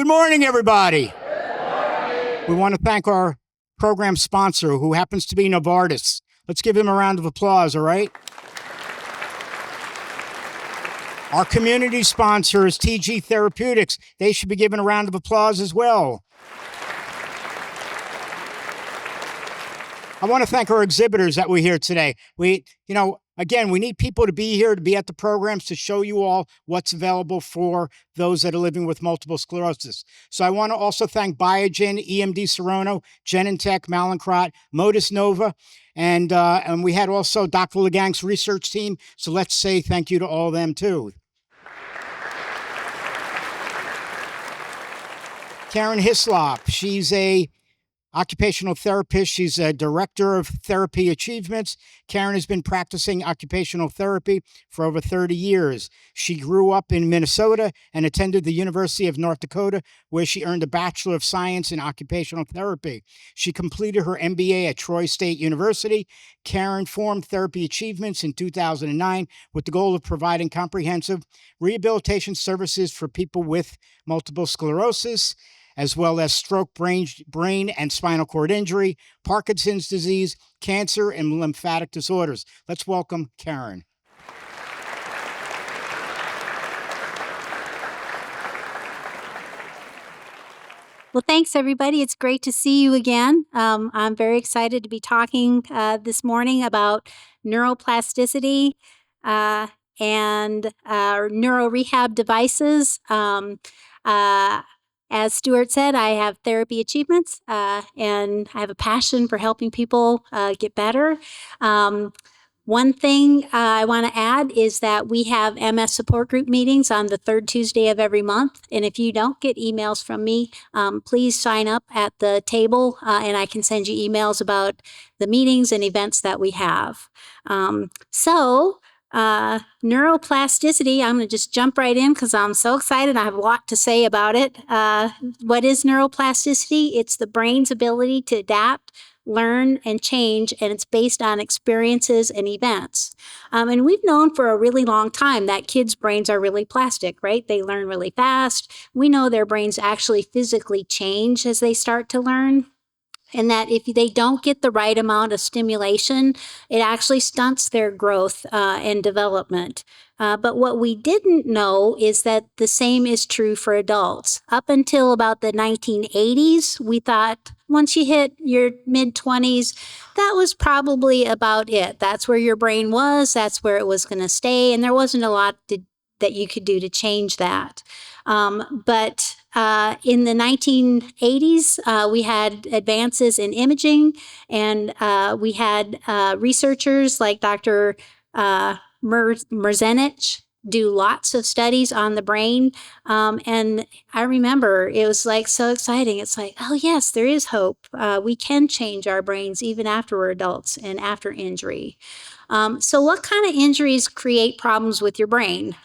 Good morning, everybody. We want to thank our program sponsor, who happens to be Novartis. Let's give him a round of applause, all right? Our community sponsor is TG Therapeutics. They should be given a round of applause as well. I want to thank our exhibitors that we're here today. Again, we need people to be here, to be at the programs, to show you all what's available for those that are living with multiple sclerosis. So I want to also thank Biogen, EMD Serono, Genentech, Mallinckrodt, Modus Nova, and we had also Dr. Legang's research team. So let's say thank you to all of them too. Karen Hislop, she's a occupational therapist. She's a director of therapy achievements. Karen has been practicing occupational therapy for over 30 years. She grew up in Minnesota and attended the University of North Dakota, where she earned a Bachelor of Science in Occupational Therapy. She completed her MBA at Troy State University. Karen formed Therapy Achievements in 2009 with the goal of providing comprehensive rehabilitation services for people with multiple sclerosis, as well as stroke, brain and spinal cord injury, Parkinson's disease, cancer, and lymphatic disorders. Let's welcome Karen. Well, thanks, everybody. It's great to see you again. I'm very excited to be talking this morning about neuroplasticity and neuro rehab devices. As Stuart said, I have therapy achievements, and I have a passion for helping people get better. One thing I want to add is that we have MS support group meetings on the third Tuesday of every month. And if you don't get emails from me, please sign up at the table, and I can send you emails about the meetings and events that we have. Neuroplasticity, I'm going to just jump right in because I'm so excited. I have a lot to say about it. What is neuroplasticity? It's the brain's ability to adapt, learn, and change, and it's based on experiences and events. And we've known for a really long time that kids' brains are really plastic, right? They learn really fast. We know their brains actually physically change as they start to learn. And that if they don't get the right amount of stimulation, it actually stunts their growth and development. But what we didn't know is that the same is true for adults. Up until about the 1980s, we thought once you hit your mid-20s, that was probably about it. That's where your brain was, that's where it was going to stay, and there wasn't a lot that you could do to change that. But in the 1980s, we had advances in imaging, and we had researchers like Dr. Merzenich do lots of studies on the brain. And I remember it was like so exciting. It's like, oh yes, there is hope. We can change our brains even after we're adults and after injury. So what kind of injuries create problems with your brain?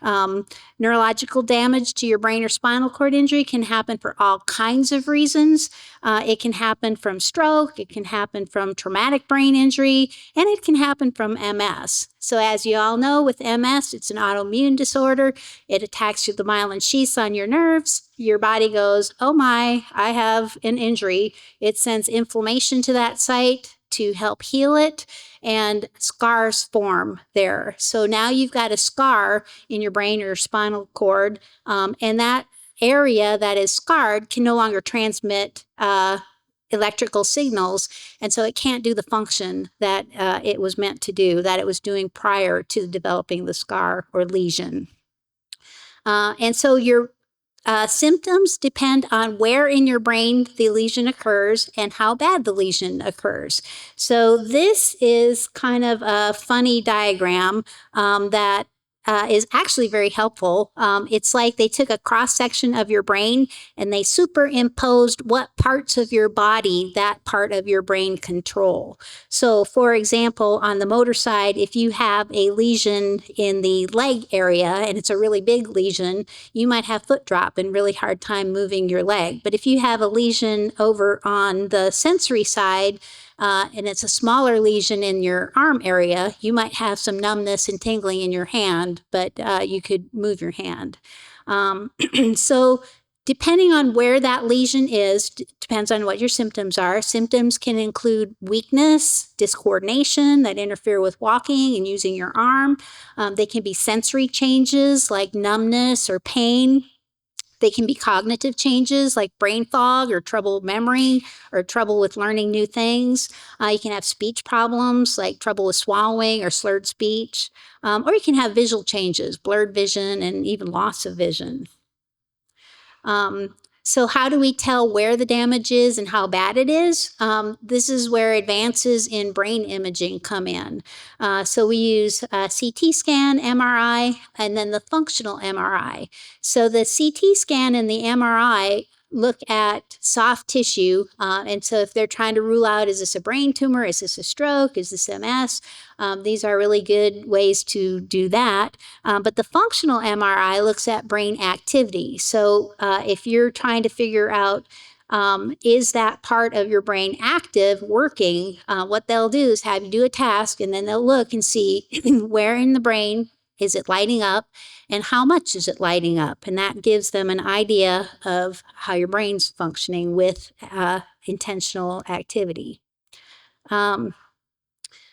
Neurological damage to your brain or spinal cord injury can happen for all kinds of reasons. It can happen from stroke, it can happen from traumatic brain injury, and it can happen from MS. So as you all know, with MS, it's an autoimmune disorder. It attacks the myelin sheaths on your nerves. Your body goes, oh my, I have an injury. It sends inflammation to that site to help heal it, and scars form there. So now you've got a scar in your brain or your spinal cord, and that area that is scarred can no longer transmit electrical signals, and so it can't do the function that it was meant to do, that it was doing prior to developing the scar or lesion. And so your symptoms depend on where in your brain the lesion occurs and how bad the lesion occurs. So this is kind of a funny diagram that is actually very helpful. It's like they took a cross-section of your brain and they superimposed what parts of your body that part of your brain control. So for example, on the motor side, if you have a lesion in the leg area and it's a really big lesion, you might have foot drop and really hard time moving your leg. But if you have a lesion over on the sensory side, and it's a smaller lesion in your arm area, you might have some numbness and tingling in your hand, but you could move your hand. So Depending on where that lesion is, depends on what your symptoms are. Symptoms can include weakness, discoordination that interfere with walking and using your arm. They can be sensory changes like numbness or pain. They can be cognitive changes like brain fog or trouble memory or trouble with learning new things. You can have speech problems like trouble with swallowing or slurred speech. Or you can have visual changes, blurred vision, and even loss of vision. So how do we tell where the damage is and how bad it is? This is where advances in brain imaging come in. So we use CT scan, MRI, and then the functional MRI. So the CT scan and the MRI look at soft tissue. And so if they're trying to rule out, is this a brain tumor? Is this a stroke? Is this MS? These are really good ways to do that. But the functional MRI looks at brain activity. So if you're trying to figure out is that part of your brain active, working, what they'll do is have you do a task, and then they'll look and see where in the brain is it lighting up and how much is it lighting up. And that gives them an idea of how your brain's functioning with intentional activity.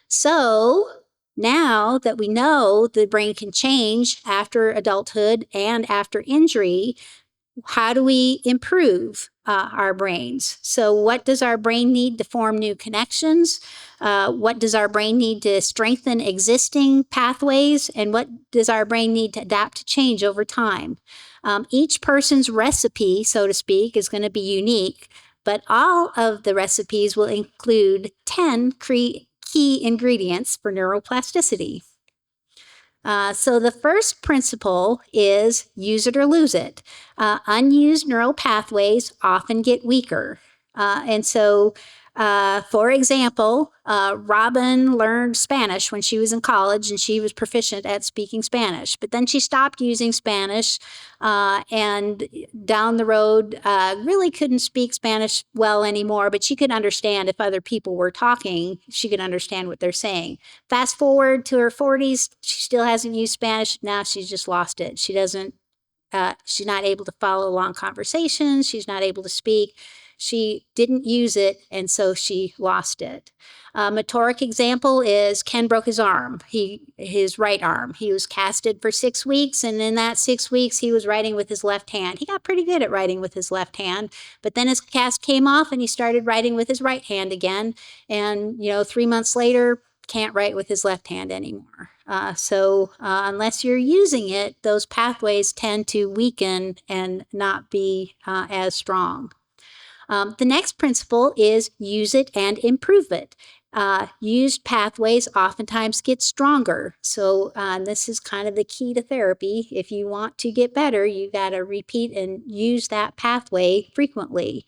So now that we know the brain can change after adulthood and after injury, how do we improve our brains? So what does our brain need to form new connections? What does our brain need to strengthen existing pathways? And what does our brain need to adapt to change over time? Each person's recipe, so to speak, is going to be unique, but all of the recipes will include 10 key ingredients for neuroplasticity. So the first principle is use it or lose it. Unused neural pathways often get weaker. And so, for example, Robin learned Spanish when she was in college, and she was proficient at speaking Spanish. But then she stopped using Spanish, and down the road really couldn't speak Spanish well anymore, but she could understand if other people were talking, she could understand what they're saying. Fast forward to her 40s, she still hasn't used Spanish. Now she's just lost it. She's not able to follow long conversations. She's not able to speak. She didn't use it, and so she lost it. Motoric example is Ken broke his arm, his right arm. He was casted for 6 weeks, and in that 6 weeks, he was writing with his left hand. He got pretty good at writing with his left hand, but then his cast came off, and he started writing with his right hand again. And 3 months later, can't write with his left hand anymore. So unless you're using it, those pathways tend to weaken and not be as strong. The next principle is use it and improve it. Used pathways oftentimes get stronger. So this is kind of the key to therapy. If you want to get better, you got to repeat and use that pathway frequently.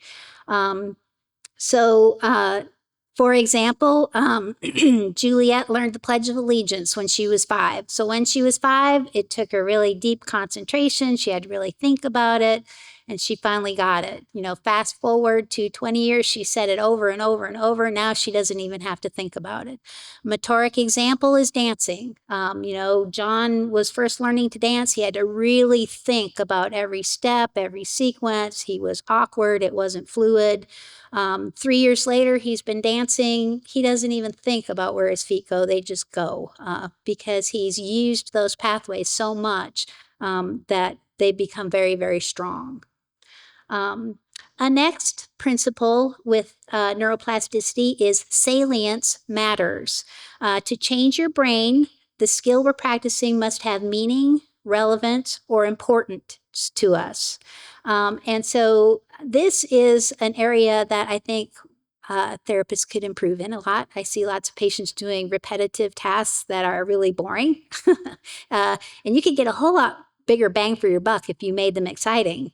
For example, Juliet learned the Pledge of Allegiance when she was 5. So when she was 5, it took her really deep concentration. She had to really think about it, and she finally got it. Fast forward to 20 years, she said it over and over and over. Now she doesn't even have to think about it. Motoric example is dancing. John was first learning to dance. He had to really think about every step, every sequence. He was awkward. It wasn't fluid. 3 years later, he's been dancing. He doesn't even think about where his feet go. They just go because he's used those pathways so much that they become very, very strong. A next principle with neuroplasticity is salience matters. To change your brain, the skill we're practicing must have meaning, relevance, or importance to us. And so this is an area that I think therapists could improve in a lot. I see lots of patients doing repetitive tasks that are really boring. And you could get a whole lot bigger bang for your buck if you made them exciting.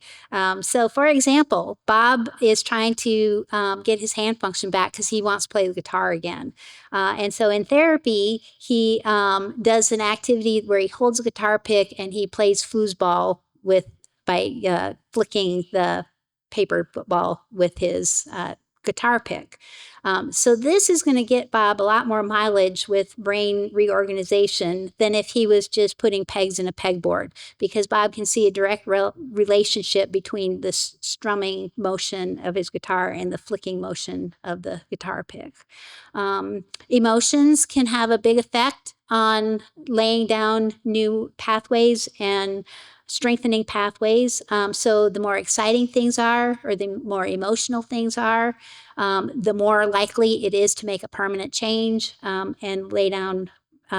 So for example, Bob is trying to get his hand function back because he wants to play the guitar again. And so in therapy, he does an activity where he holds a guitar pick and he plays foosball by flicking the paper ball with his guitar pick. So this is going to get Bob a lot more mileage with brain reorganization than if he was just putting pegs in a pegboard, because Bob can see a direct relationship between the strumming motion of his guitar and the flicking motion of the guitar pick. Emotions can have a big effect on laying down new pathways and strengthening pathways. So the more exciting things are, or the more emotional things are, the more likely it is to make a permanent change and lay down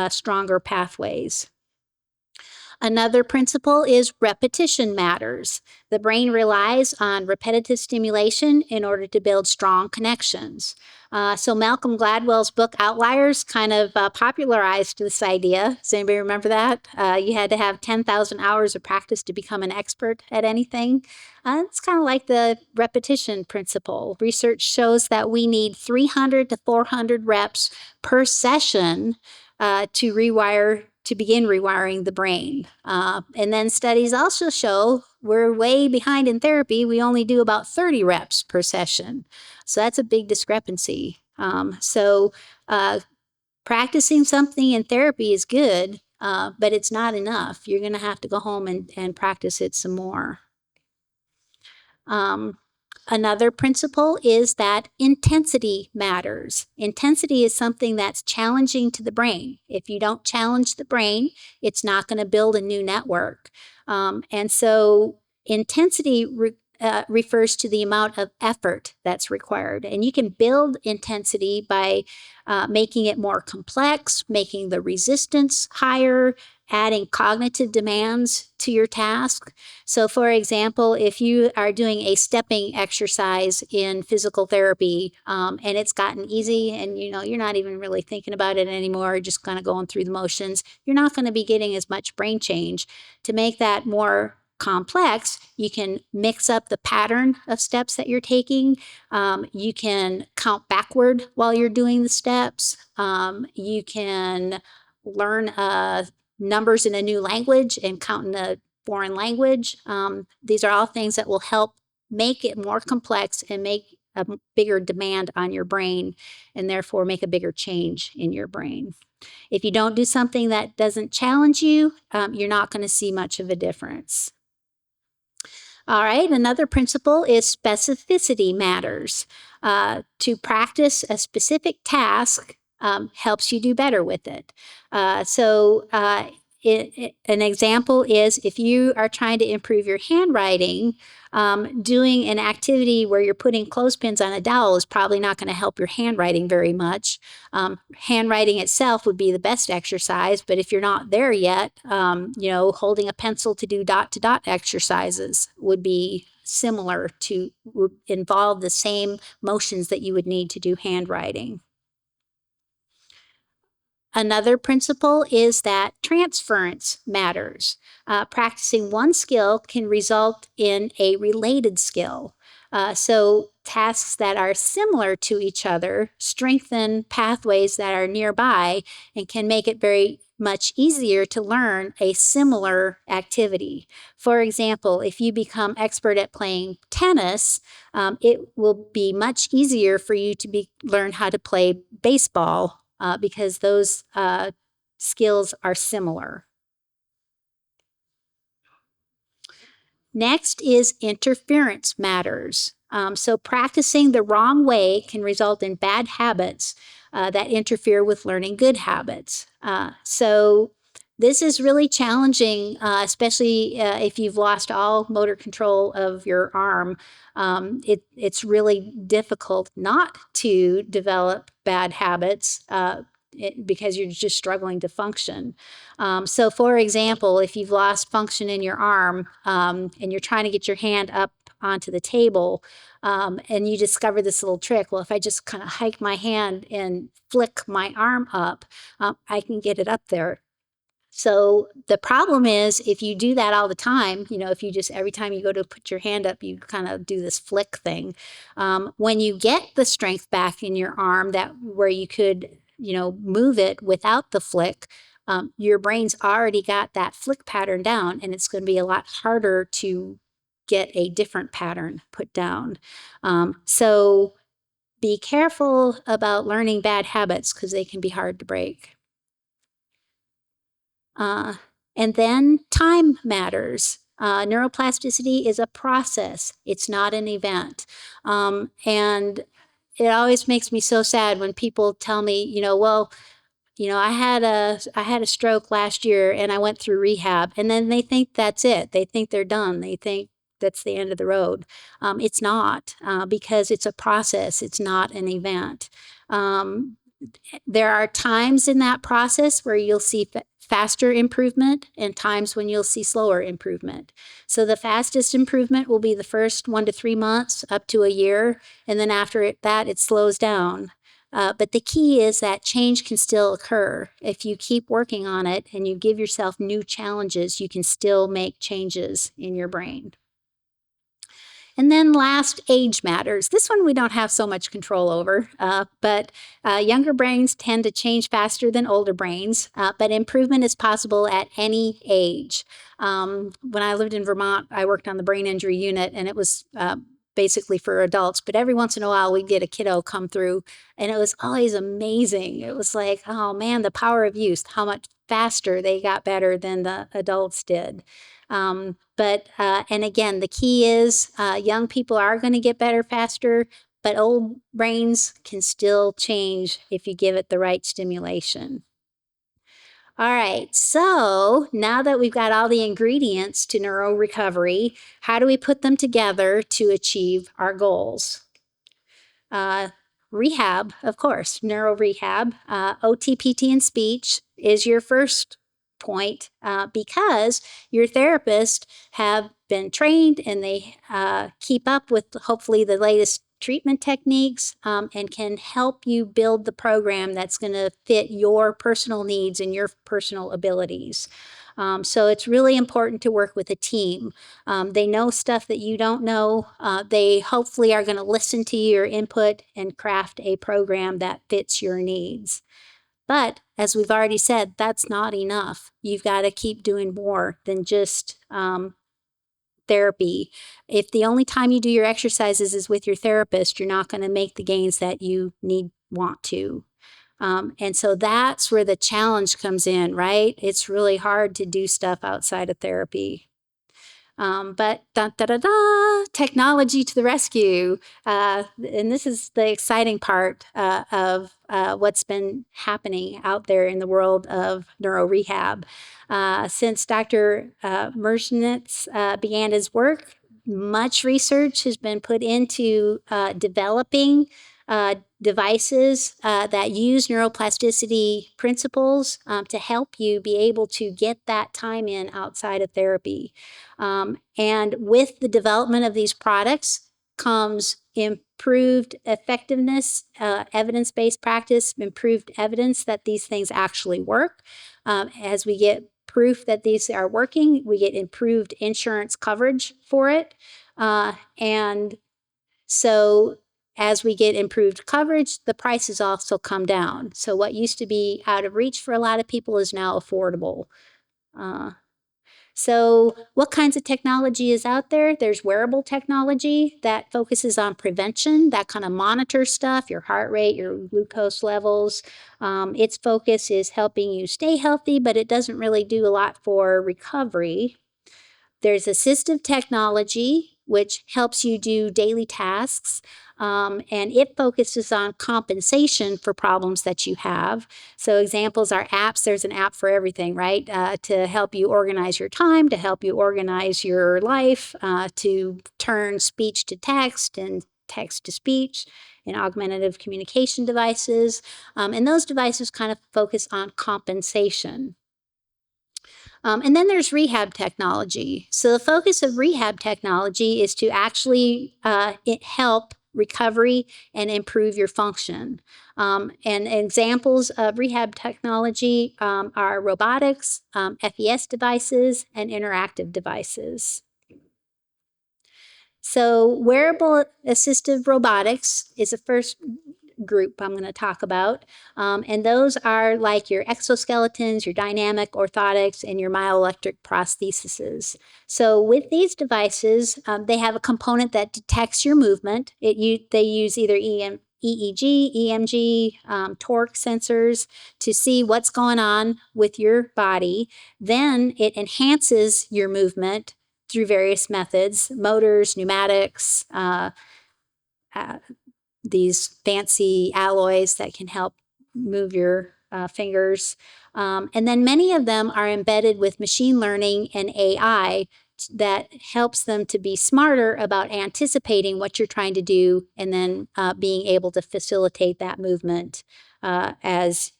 stronger pathways. Another principle is repetition matters. The brain relies on repetitive stimulation in order to build strong connections. So Malcolm Gladwell's book Outliers kind of popularized this idea. Does anybody remember that? You had to have 10,000 hours of practice to become an expert at anything. It's kind of like the repetition principle. Research shows that we need 300 to 400 reps per session to begin rewiring the brain. And then studies also show we're way behind in therapy. We only do about 30 reps per session. So that's a big discrepancy. Practicing something in therapy is good, but it's not enough. You're going to have to go home and practice it some more. Another principle is that intensity matters. Intensity is something that's challenging to the brain. If you don't challenge the brain, it's not going to build a new network. And so intensity refers to the amount of effort that's required. And you can build intensity by making it more complex, making the resistance higher, adding cognitive demands to your task. So for example, if you are doing a stepping exercise in physical therapy and it's gotten easy and you're not even really thinking about it anymore, just kind of going through the motions, you're not going to be getting as much brain change. To make that more complex, you can mix up the pattern of steps that you're taking. You can count backward while you're doing the steps. You can learn numbers in a new language and count in a foreign language. These are all things that will help make it more complex and make a bigger demand on your brain, and therefore make a bigger change in your brain. If you don't do something that doesn't challenge you, you're not going to see much of a difference. All right, another principle is specificity matters. To practice a specific task helps you do better with it. An example is if you are trying to improve your handwriting, doing an activity where you're putting clothespins on a dowel is probably not going to help your handwriting very much. Handwriting itself would be the best exercise, but if you're not there yet, holding a pencil to do dot-to-dot exercises would be similar would involve the same motions that you would need to do handwriting. Another principle is that transference matters. Practicing one skill can result in a related skill. So tasks that are similar to each other strengthen pathways that are nearby and can make it very much easier to learn a similar activity. For example, if you become expert at playing tennis, it will be much easier for you to learn how to play baseball because those skills are similar. Next is interference matters. So practicing the wrong way can result in bad habits that interfere with learning good habits. So this is really challenging, especially if you've lost all motor control of your arm. It's really difficult not to develop bad habits because you're just struggling to function. So for example, if you've lost function in your arm and you're trying to get your hand up onto the table and you discover this little trick, well, if I just kind of hike my hand and flick my arm up, I can get it up there. So the problem is if you do that all the time, if you just every time you go to put your hand up, you kind of do this flick thing. When you get the strength back in your arm where you could, move it without the flick, your brain's already got that flick pattern down, and it's going to be a lot harder to get a different pattern put down. So be careful about learning bad habits because they can be hard to break. And then time matters. Neuroplasticity is a process. It's not an event. And it always makes me so sad when people tell me, well, I had a stroke last year and I went through rehab, and then they think that's it. They think they're done. They think that's the end of the road. It's not, because it's a process. It's not an event. There are times in that process where you'll see faster improvement and times when you'll see slower improvement. So the fastest improvement will be the first 1 to 3 months up to a year, and then after that it slows down. But the key is that change can still occur. If you keep working on it and you give yourself new challenges, you can still make changes in your brain. And then last, age matters. This one we don't have so much control over, but younger brains tend to change faster than older brains, but improvement is possible at any age. When I lived in Vermont, I worked on the brain injury unit, and it was basically for adults, but every once in a while we'd get a kiddo come through, and it was always amazing. It was like, oh man, the power of youth, how much faster they got better than the adults did. And again, the key is young people are going to get better faster, but old brains can still change if you give it the right stimulation. All right, so now that we've got all the ingredients to neuro recovery, how do we put them together to achieve our goals? Rehab, of course, neuro rehab. OT, PT, and speech is your first point because your therapists have been trained and they keep up with hopefully the latest treatment techniques and can help you build the program that's going to fit your personal needs and your personal abilities. So it's really important to work with a team. They know stuff that you don't know. They hopefully are going to listen to your input and craft a program that fits your needs. But as we've already said, that's not enough. You've got to keep doing more than just therapy. If the only time you do your exercises is with your therapist, you're not going to make the gains that you want to. And so that's where the challenge comes in, right? It's really hard to do stuff outside of therapy. But technology to the rescue. And this is the exciting part of what's been happening out there in the world of neuro rehab. Since Dr. Mersnitz began his work, much research has been put into developing devices that use neuroplasticity principles to help you be able to get that time in outside of therapy. And with the development of these products comes improved effectiveness, evidence-based practice, improved evidence that these things actually work. As we get proof that these are working, we get improved insurance coverage for it. And so as we get improved coverage, the prices also come down. So what used to be out of reach for a lot of people is now affordable. So what kinds of technology is out there? There's wearable technology that focuses on prevention, that kind of monitors stuff, your heart rate, your glucose levels. Its focus is helping you stay healthy, but it doesn't really do a lot for recovery. There's assistive technology, which helps you do daily tasks, and it focuses on compensation for problems that you have. So examples are apps. There's an app for everything, right? To help you organize your time, to help you organize your life, to turn speech to text and text to speech, and augmentative communication devices. And those devices kind of focus on compensation. And then there's rehab technology. So the focus of rehab technology is to actually help recovery and improve your function. And examples of rehab technology are robotics, FES devices, and interactive devices. So wearable assistive robotics is the first group I'm going to talk about. And those are like your exoskeletons, your dynamic orthotics, and your myoelectric prostheses. So with these devices, they have a component that detects your movement. They use either EEG, EMG, torque sensors to see what's going on with your body. Then it enhances your movement through various methods, motors, pneumatics, these fancy alloys that can help move your fingers. And then many of them are embedded with machine learning and AI that helps them to be smarter about anticipating what you're trying to do and then being able to facilitate that movement as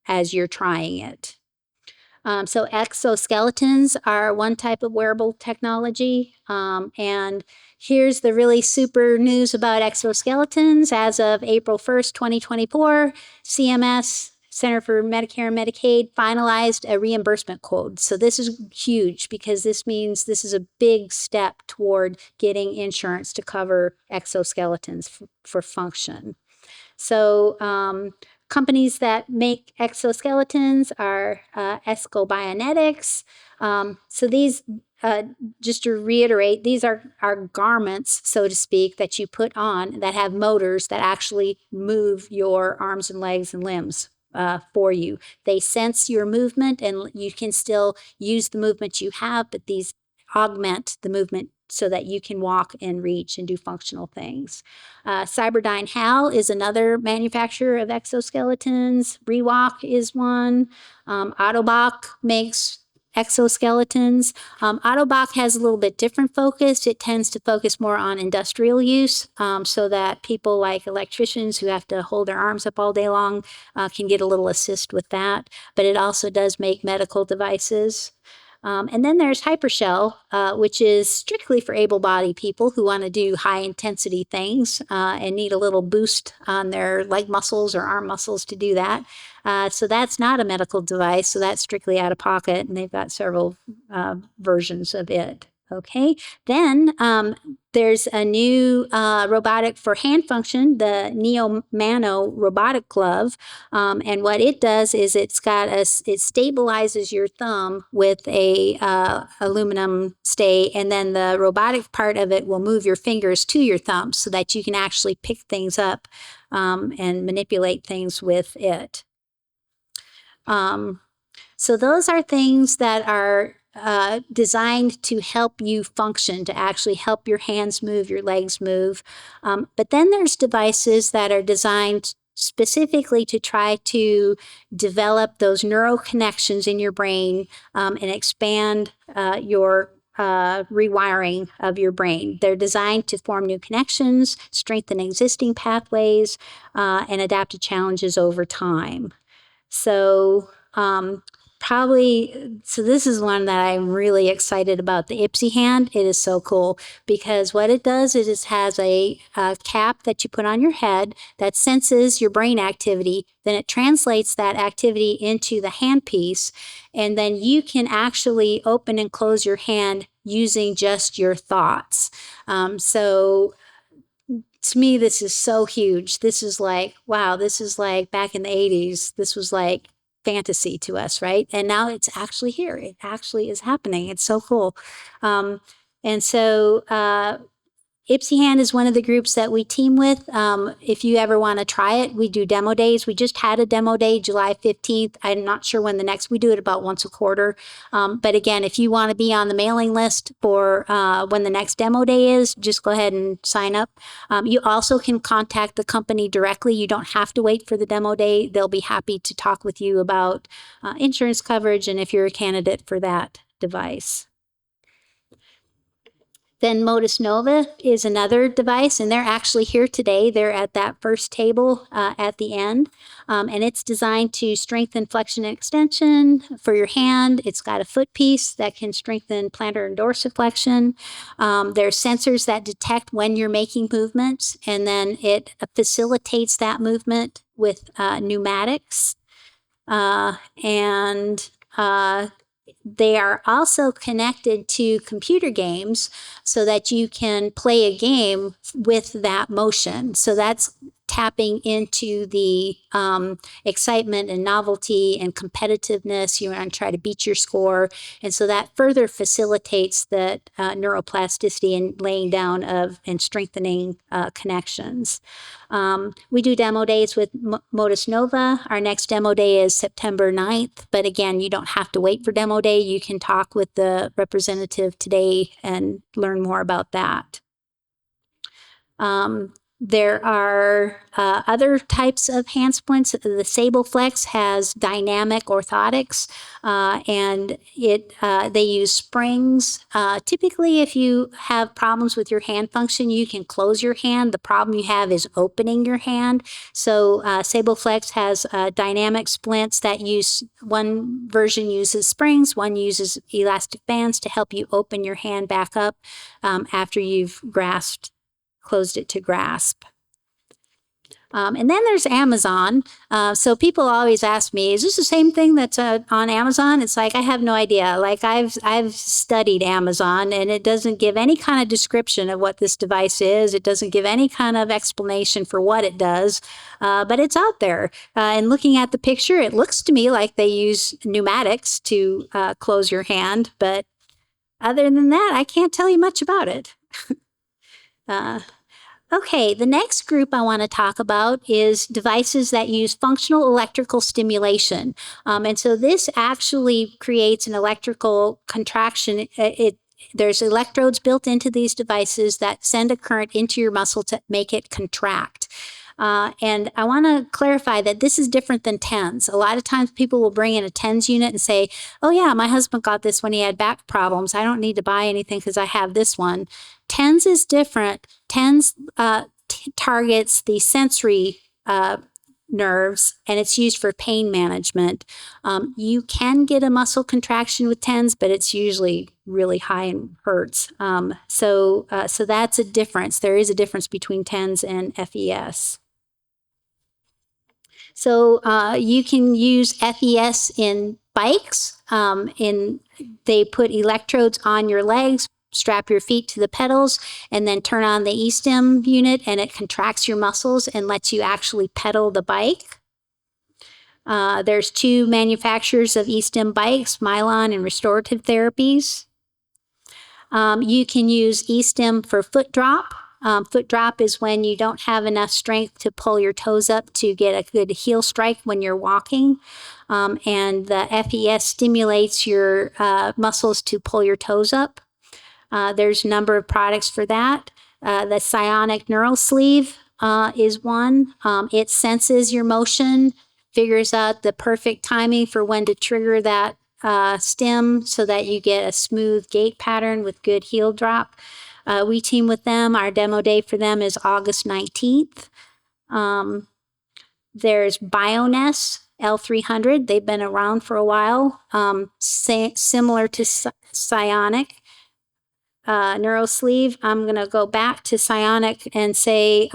you're trying it. So exoskeletons are one type of wearable technology. And here's the really super news about exoskeletons. As of April 1st, 2024, CMS, Center for Medicare and Medicaid, finalized a reimbursement code. So this is huge because this means this is a big step toward getting insurance to cover exoskeletons for function. So companies that make exoskeletons are Escobionetics. So these, just to reiterate, these are garments, so to speak, that you put on that have motors that actually move your arms and legs and limbs for you. They sense your movement and you can still use the movement you have, but these augment the movement so that you can walk and reach and do functional things. Cyberdyne HAL is another manufacturer of exoskeletons. Rewalk is one. Autobach makes exoskeletons. Autobach has a little bit different focus. It tends to focus more on industrial use so that people like electricians who have to hold their arms up all day long can get a little assist with that. But it also does make medical devices. And then there's Hypershell, which is strictly for able-bodied people who want to do high-intensity things and need a little boost on their leg muscles or arm muscles to do that. So that's not a medical device, so that's strictly out of pocket, and they've got several versions of it. Okay, then there's a new robotic for hand function, the Neo Mano robotic glove. And what it does is it stabilizes your thumb with a aluminum stay, and then the robotic part of it will move your fingers to your thumb so that you can actually pick things up and manipulate things with it. So those are things that are designed to help you function, to actually help your hands move, your legs move. But then there's devices that are designed specifically to try to develop those neural connections in your brain and expand your rewiring of your brain. They're designed to form new connections, strengthen existing pathways, and adapt to challenges over time. So this is one that I'm really excited about, the Ipsy hand. It is so cool because what it does is it has a cap that you put on your head that senses your brain activity. Then it translates that activity into the handpiece, and then you can actually open and close your hand using just your thoughts. So to me, this is so huge. This is like, wow, this is like back in the 80s. This was like fantasy to us, right? And now it's actually here. It actually is happening. It's so cool. And so Ipsy Hand is one of the groups that we team with. If you ever want to try it, we do demo days. We just had a demo day, July 15th. I'm not sure when the next, we do it about once a quarter. But again, if you want to be on the mailing list for when the next demo day is, just go ahead and sign up. You also can contact the company directly. You don't have to wait for the demo day. They'll be happy to talk with you about insurance coverage and if you're a candidate for that device. Then Modus Nova is another device, and they're actually here today. They're at that first table at the end, and it's designed to strengthen flexion and extension for your hand. It's got a foot piece that can strengthen plantar and dorsiflexion. There's sensors that detect when you're making movements, and then it facilitates that movement with pneumatics. They are also connected to computer games so that you can play a game with that motion. So that's tapping into the excitement and novelty and competitiveness. You want to try to beat your score. And so that further facilitates that neuroplasticity and laying down of and strengthening connections. We do demo days with Modus Nova. Our next demo day is September 9th. But again, you don't have to wait for demo day. You can talk with the representative today and learn more about that. There are other types of hand splints. The SableFlex has dynamic orthotics, and they use springs. Typically, if you have problems with your hand function, you can close your hand. The problem you have is opening your hand. So SableFlex has dynamic splints that use, one version uses springs, one uses elastic bands to help you open your hand back up after you've closed it to grasp. And then there's Amazon. So people always ask me, is this the same thing that's on Amazon? It's like, I have no idea. Like I've studied Amazon, and it doesn't give any kind of description of what this device is. It doesn't give any kind of explanation for what it does, but it's out there. And looking at the picture, it looks to me like they use pneumatics to close your hand. But other than that, I can't tell you much about it. Okay, the next group I want to talk about is devices that use functional electrical stimulation. And so this actually creates an electrical contraction. There's electrodes built into these devices that send a current into your muscle to make it contract. And I want to clarify that this is different than TENS. A lot of times people will bring in a TENS unit and say, oh yeah, my husband got this when he had back problems. I don't need to buy anything because I have this one. TENS is different. TENS targets the sensory nerves, and it's used for pain management. You can get a muscle contraction with TENS, but it's usually really high and hurts. So that's a difference. There is a difference between TENS and FES. So you can use FES in bikes. They put electrodes on your legs, strap your feet to the pedals, and then turn on the E-stim unit, and it contracts your muscles and lets you actually pedal the bike. There's two manufacturers of E-stim bikes, Mylon and Restorative Therapies. You can use E-stim for foot drop. Foot drop is when you don't have enough strength to pull your toes up to get a good heel strike when you're walking. And the FES stimulates your muscles to pull your toes up. There's a number of products for that. The Psionic Neural Sleeve is one. It senses your motion, figures out the perfect timing for when to trigger that stim so that you get a smooth gait pattern with good heel drop. We team with them. Our demo day for them is August 19th. There's Bioness L300. They've been around for a while, similar to Psionic. Neural Sleeve. I'm going to go back to Psionic and say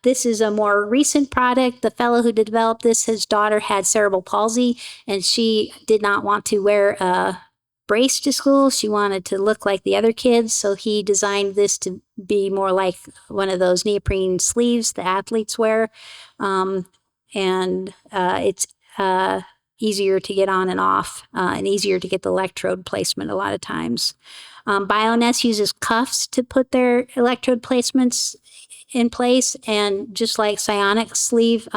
this is a more recent product. The fellow who developed this, his daughter had cerebral palsy, and she did not want to wear a brace to school. She wanted to look like the other kids, so he designed this to be more like one of those neoprene sleeves the athletes wear. It's easier to get on and off, and easier to get the electrode placement a lot of times. Bioness uses cuffs to put their electrode placements in place, and just like Psionic Sleeve,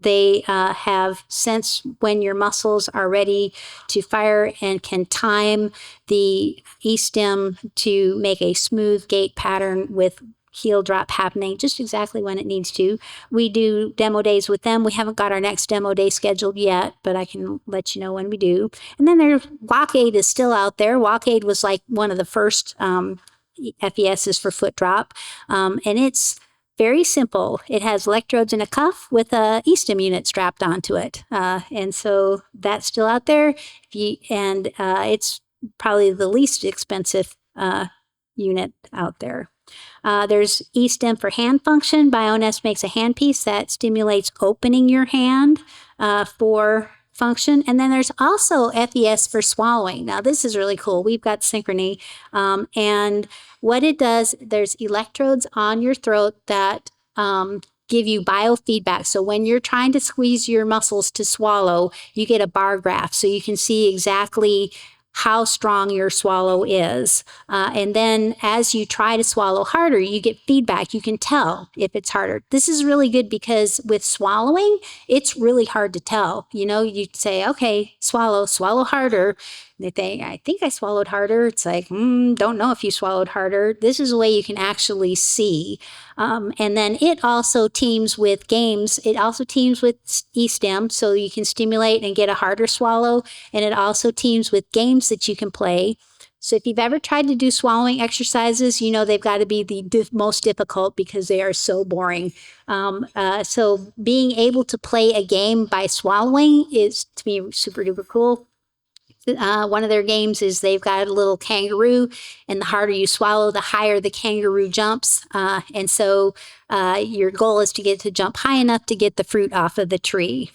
they have sense when your muscles are ready to fire and can time the E-stim to make a smooth gait pattern with heel drop happening just exactly when it needs to. We do demo days with them. We haven't got our next demo day scheduled yet, but I can let you know when we do. And then there's Walkaid is still out there. Walkaid was like one of the first FESs for foot drop, and it's very simple. It has electrodes in a cuff with a E-stim unit strapped onto it. And so that's still out there. It's probably the least expensive unit out there. There's E-stim for hand function. Bioness makes a handpiece that stimulates opening your hand for function. And then there's also FES for swallowing. Now this is really cool. We've got Synchrony. And what it does, there's electrodes on your throat that give you biofeedback. So when you're trying to squeeze your muscles to swallow, you get a bar graph so you can see exactly how strong your swallow is. And then as you try to swallow harder, you get feedback. You can tell if it's harder. This is really good because with swallowing, it's really hard to tell. You know, you say, okay, swallow harder. They think, I think I swallowed harder. It's like, don't know if you swallowed harder. This is a way you can actually see. And then it also teams with games. It also teams with eSTEM, so you can stimulate and get a harder swallow. And it also teams with games that you can play. So if you've ever tried to do swallowing exercises, you know they've got to be the most difficult because they are so boring. So being able to play a game by swallowing is, to me, super duper cool. One of their games is they've got a little kangaroo, and the harder you swallow, the higher the kangaroo jumps. And so your goal is to get to jump high enough to get the fruit off of the tree.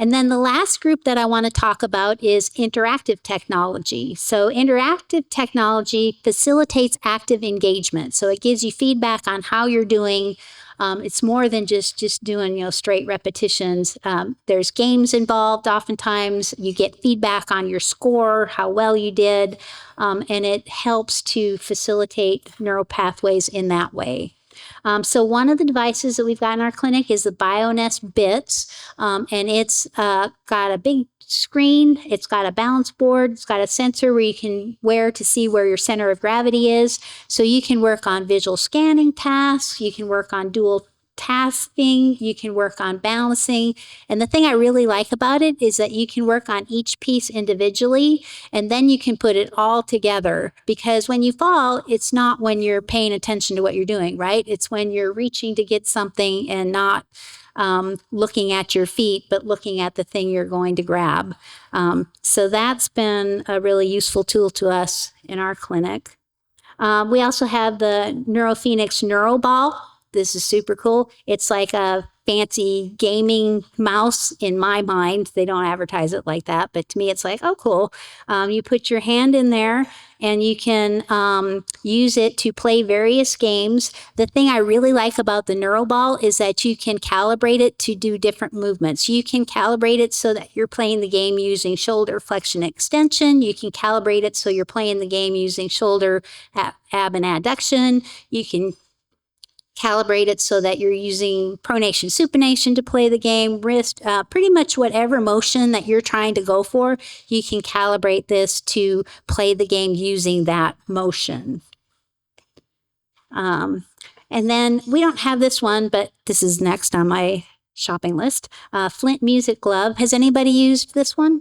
And then the last group that I want to talk about is interactive technology. So interactive technology facilitates active engagement. So it gives you feedback on how you're doing. It's more than just doing, you know, straight repetitions. There's games involved. Oftentimes you get feedback on your score, how well you did, and it helps to facilitate neural pathways in that way. So one of the devices that we've got in our clinic is the BioNest Bits, and it's got a big screen, it's got a balance board, it's got a sensor where you can wear to see where your center of gravity is. So you can work on visual scanning tasks, you can work on dual tasking, you can work on balancing. And the thing I really like about it is that you can work on each piece individually, and then you can put it all together. Because when you fall, it's not when you're paying attention to what you're doing, right? It's when you're reaching to get something and not looking at your feet, but looking at the thing you're going to grab. So that's been a really useful tool to us in our clinic. We also have the NeuroPhoenix Neuro Ball. This is super cool. It's like a fancy gaming mouse in my mind. They don't advertise it like that, but to me it's like, oh, cool. You put your hand in there and you can use it to play various games. The thing I really like about the NeuroBall is that you can calibrate it to do different movements. You can calibrate it so that you're playing the game using shoulder flexion extension. You can calibrate it so you're playing the game using shoulder ab and adduction. You can calibrate it so that you're using pronation, supination to play the game, wrist, pretty much whatever motion that you're trying to go for, you can calibrate this to play the game using that motion. And then we don't have this one, but this is next on my shopping list. Flint Music Glove. Has anybody used this one?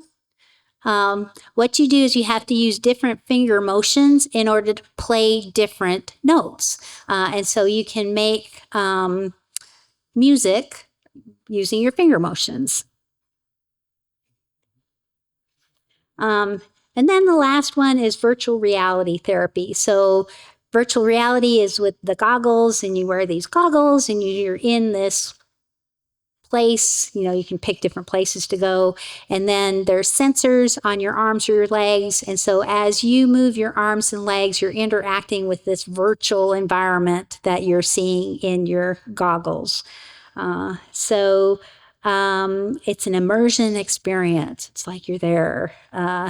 What you do is you have to use different finger motions in order to play different notes. And so you can make music using your finger motions. And then the last one is virtual reality therapy. So virtual reality is with the goggles, and you wear these goggles and you're in this place. You know, you can pick different places to go, and then there's sensors on your arms or your legs, and so as you move your arms and legs, you're interacting with this virtual environment that you're seeing in your goggles. It's an immersion experience. It's like you're there.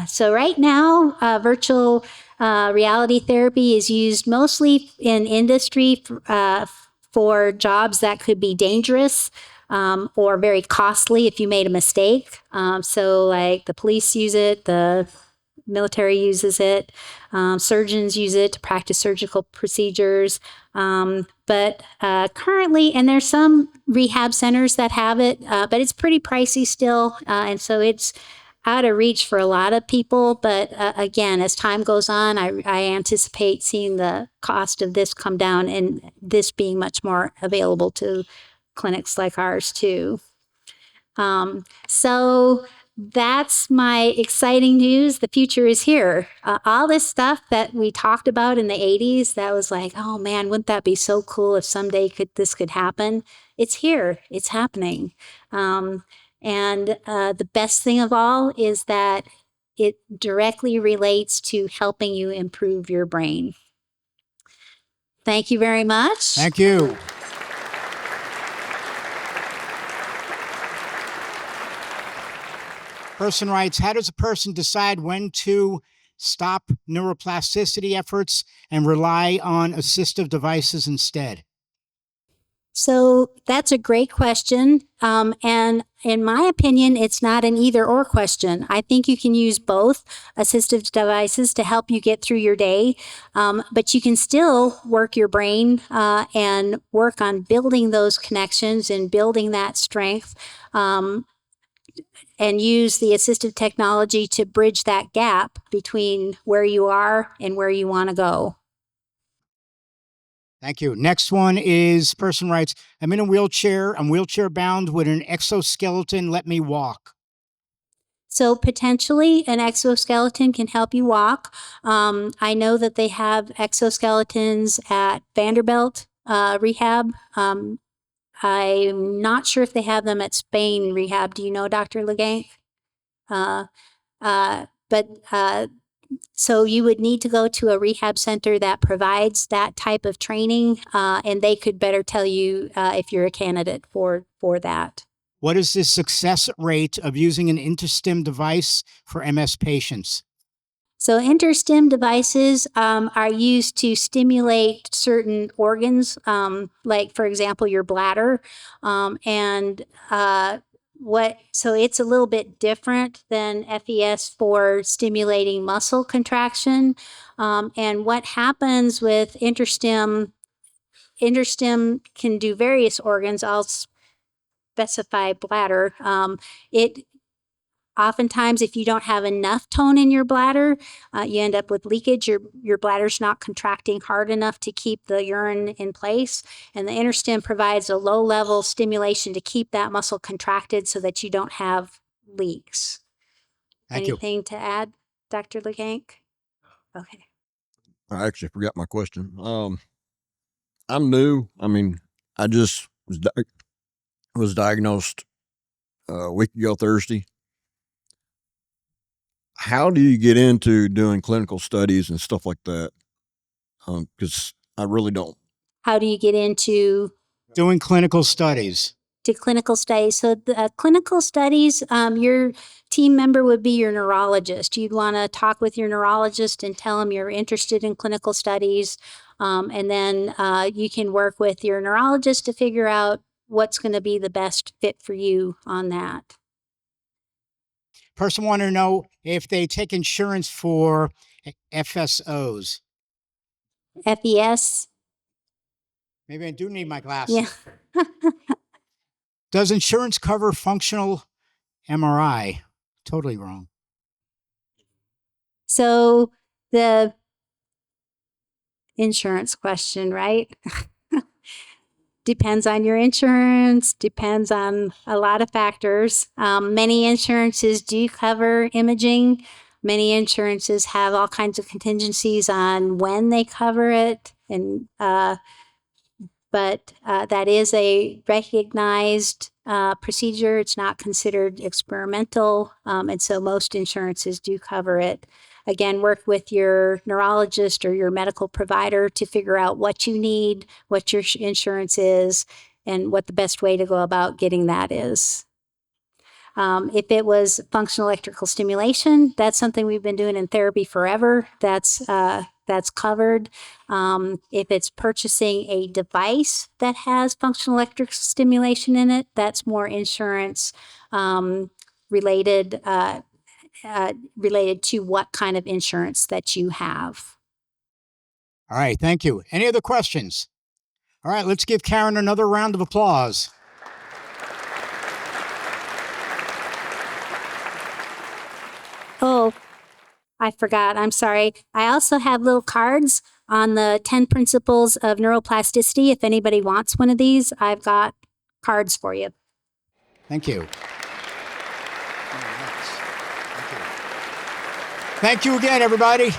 So right now, virtual reality therapy is used mostly in industry for jobs that could be dangerous or very costly if you made a mistake. So like the police use it, the military uses it, surgeons use it to practice surgical procedures. But currently, and there's some rehab centers that have it, but it's pretty pricey still. And so it's out of reach for a lot of people. But again, as time goes on, I anticipate seeing the cost of this come down and this being much more available to clinics like ours too. So that's my exciting news. The future is here. All this stuff that we talked about in the 80s, that was like, oh man, wouldn't that be so cool if someday this could happen? It's here. It's happening. And the best thing of all is that it directly relates to helping you improve your brain. Thank you very much. Thank you. Person writes, how does a person decide when to stop neuroplasticity efforts and rely on assistive devices instead? So that's a great question. And in my opinion, it's not an either or question. I think you can use both assistive devices to help you get through your day, but you can still work your brain and work on building those connections and building that strength. And use the assistive technology to bridge that gap between where you are and where you want to go. Thank you. Next one is, person writes, I'm in a wheelchair. I'm wheelchair bound. Would an exoskeleton let me walk? So potentially an exoskeleton can help you walk. I know that they have exoskeletons at Vanderbilt rehab. I'm not sure if they have them at Spain rehab. Do you know, Dr. Legank? So you would need to go to a rehab center that provides that type of training, and they could better tell you if you're a candidate for that. What is the success rate of using an InterStim device for MS patients? So InterStim devices are used to stimulate certain organs, like, for example, your bladder. So it's a little bit different than FES for stimulating muscle contraction. And what happens with InterStim can do various organs. I'll specify bladder. Oftentimes, if you don't have enough tone in your bladder, you end up with leakage. Your bladder's not contracting hard enough to keep the urine in place. And the InterStim provides a low-level stimulation to keep that muscle contracted so that you don't have leaks. Anything to add, Dr. Legank? Okay. I actually forgot my question. I'm new. I mean, I just was diagnosed a week ago Thursday. How do you get into doing clinical studies and stuff like that? Because I really don't. How do you get into doing clinical studies? To clinical studies. So the clinical studies, your team member would be your neurologist. You'd want to talk with your neurologist and tell them you're interested in clinical studies. And then you can work with your neurologist to figure out what's going to be the best fit for you on that. Person want to know if they take insurance for FSOs. FES? Maybe I do need my glasses. Yeah. Does insurance cover functional MRI? Totally wrong. So the insurance question, right? Depends on your insurance, depends on a lot of factors. Many insurances do cover imaging. Many insurances have all kinds of contingencies on when they cover it, and but that is a recognized procedure. It's not considered experimental, and so most insurances do cover it. Again, work with your neurologist or your medical provider to figure out what you need, what your insurance is, and what the best way to go about getting that is. If it was functional electrical stimulation, that's something we've been doing in therapy forever. That's covered. If it's purchasing a device that has functional electrical stimulation in it, that's more insurance related to what kind of insurance that you have. All right, thank you. Any other questions? All right, let's give Karen another round of applause. Oh, I forgot. I'm sorry. I also have little cards on the 10 principles of neuroplasticity. If anybody wants one of these, I've got cards for you. Thank you. Thank you again, everybody.